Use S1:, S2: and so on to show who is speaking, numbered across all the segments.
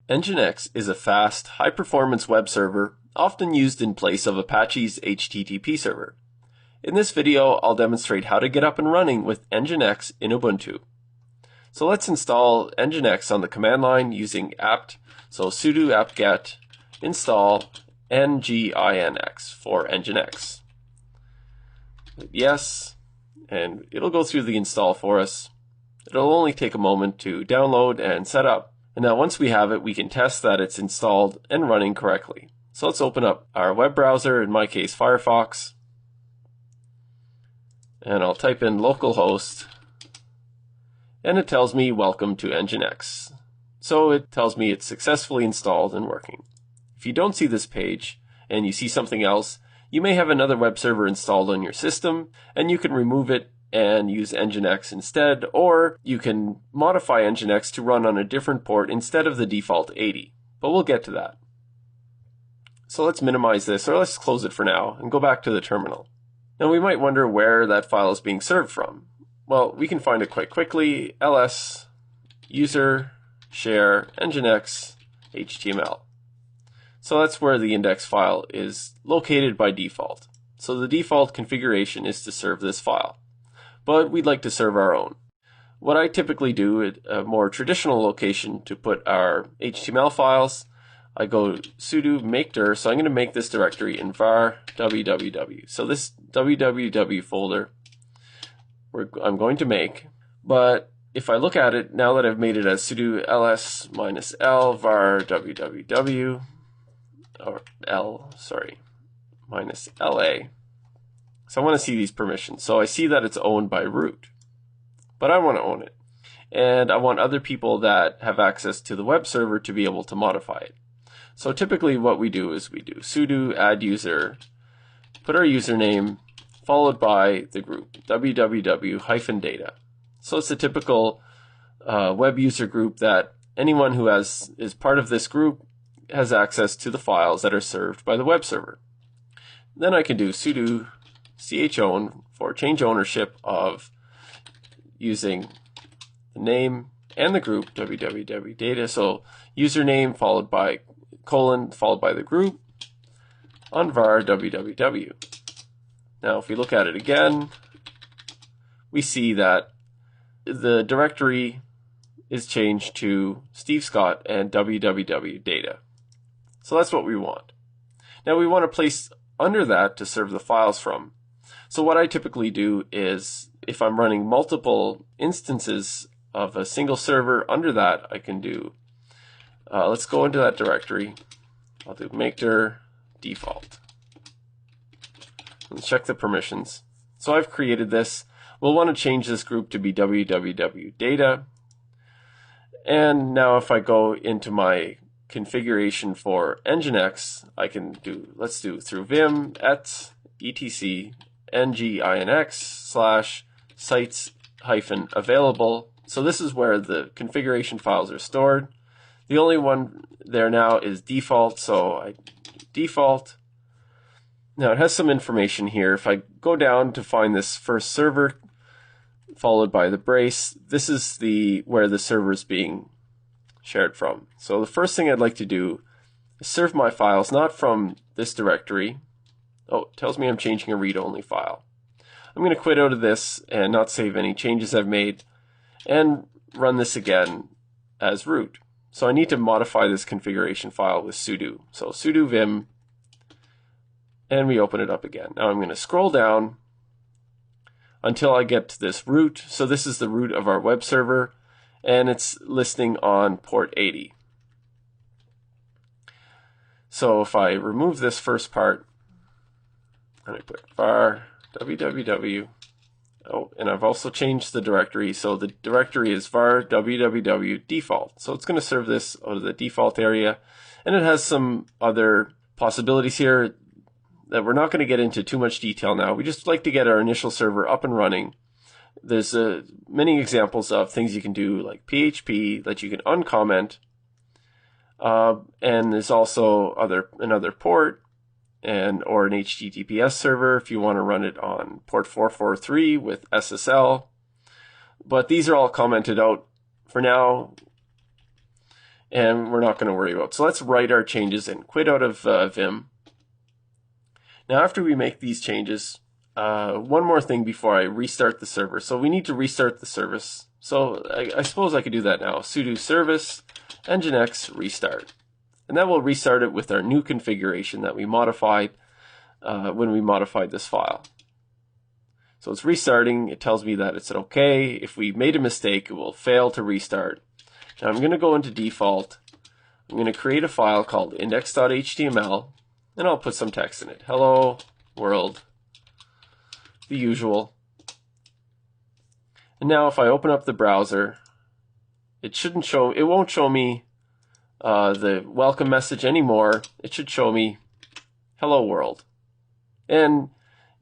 S1: nginx is a fast, high-performance web server often used in place of Apache's HTTP server. In this video, I'll demonstrate how to get up and running with nginx in Ubuntu. So let's install nginx on the command line using apt, so sudo apt-get install nginx for nginx. Yes, and it'll go through the install for us. It'll only take a moment to download and set up. And now once we have it, we can test that it's installed and running correctly. So let's open up our web browser, in my case Firefox. And I'll type in localhost. And it tells me welcome to nginx. So it tells me it's successfully installed and working. If you don't see this page and you see something else, you may have another web server installed on your system and you can remove it and use nginx instead, or you can modify nginx to run on a different port instead of the default 80. But we'll get to that. So let's minimize this, or let's close it for now and go back to the terminal. Now we might wonder where that file is being served from. Well, we can find it quite quickly. ls user share nginx html. So that's where the index file is located by default. So the default configuration is to serve this file, but we'd like to serve our own. What I typically do at a more traditional location to put our HTML files, I go sudo make dir, so I'm going to make this directory in var www. So this www folder I'm going to make, but if I look at it, now that I've made it as sudo ls -l var www, or minus la. So I want to see these permissions. So I see that it's owned by root, but I want to own it. And I want other people that have access to the web server to be able to modify it. So typically what we do is we do sudo add user, put our username, followed by the group, www-data. So it's a typical web user group that anyone who is part of this group has access to the files that are served by the web server. Then I can do sudo chown for change ownership of using the name and the group www-data. So username followed by colon followed by the group on var www. Now if we look at it again, we see that the directory is changed to Steve Scott and www-data. So that's what we want. Now we want a place under that to serve the files from. So what I typically do is, if I'm running multiple instances of a single server under that, I can do, let's go into that directory. I'll do make dir default. Let's check the permissions. So I've created this. We'll want to change this group to be www-data. And now if I go into my configuration for nginx, I can do, let's do through vim etc nginx /sites -available. So this is where the configuration files are stored. The only one there now is default, so I default. Now it has some information here. If I go down to find this first server followed by the brace, this is where the server is being shared from. So the first thing I'd like to do is serve my files not from this directory. Oh, it tells me I'm changing a read-only file. I'm going to quit out of this and not save any changes I've made and run this again as root. So I need to modify this configuration file with sudo. So sudo vim, and we open it up again. Now I'm going to scroll down until I get to this root. So this is the root of our web server, and it's listing on port 80. So if I remove this first part, and I put var www, and I've also changed the directory, so the directory is var www default. So it's going to serve this out of the default area, and it has some other possibilities here that we're not going to get into too much detail now. We just like to get our initial server up and running. There's many examples of things you can do, like PHP, that you can uncomment, and there's also another port or an HTTPS server if you want to run it on port 443 with SSL. But these are all commented out for now. and we're not going to worry about. So let's write our changes and quit out of Vim. Now after we make these changes, one more thing before I restart the server. So we need to restart the service. So I suppose I could do that now. Sudo service nginx restart. And that will restart it with our new configuration that we modified when we modified this file. So it's restarting. It tells me that it's okay. If we made a mistake, it will fail to restart. Now I'm going to go into default. I'm going to create a file called index.html, and I'll put some text in it. Hello world, the usual. And now if I open up the browser, it won't show me the welcome message anymore. It should show me hello world. And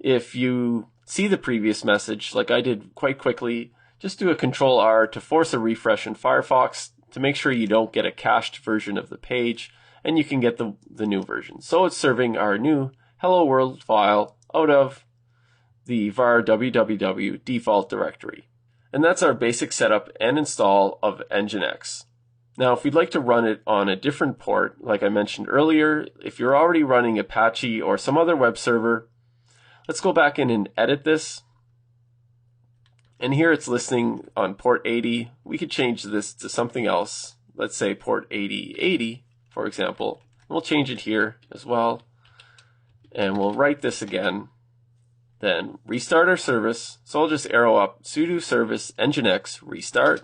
S1: if you see the previous message, like I did quite quickly, just do a Control-R to force a refresh in Firefox to make sure you don't get a cached version of the page, and you can get the new version. So it's serving our new hello world file out of the var www default directory. And that's our basic setup and install of nginx. Now, if we'd like to run it on a different port, like I mentioned earlier, if you're already running Apache or some other web server, let's go back in and edit this. And here it's listing on port 80. We could change this to something else. Let's say port 8080, for example. We'll change it here as well. And we'll write this again. Then restart our service. So I'll just arrow up sudo service nginx restart.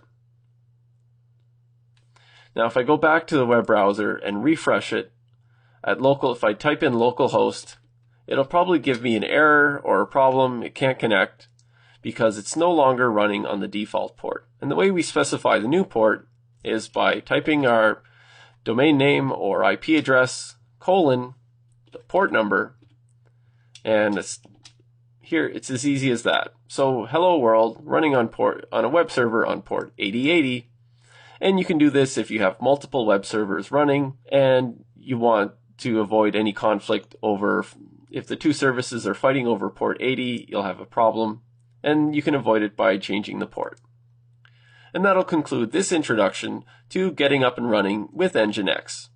S1: Now if I go back to the web browser and refresh it, if I type in localhost, it'll probably give me an error or a problem. It can't connect because it's no longer running on the default port. And the way we specify the new port is by typing our domain name or IP address, the port number, and here it's as easy as that. So hello world running on a web server on port 8080. And you can do this if you have multiple web servers running and you want to avoid any conflict over, if the two services are fighting over port 80, you'll have a problem, and you can avoid it by changing the port. And that'll conclude this introduction to getting up and running with nginx.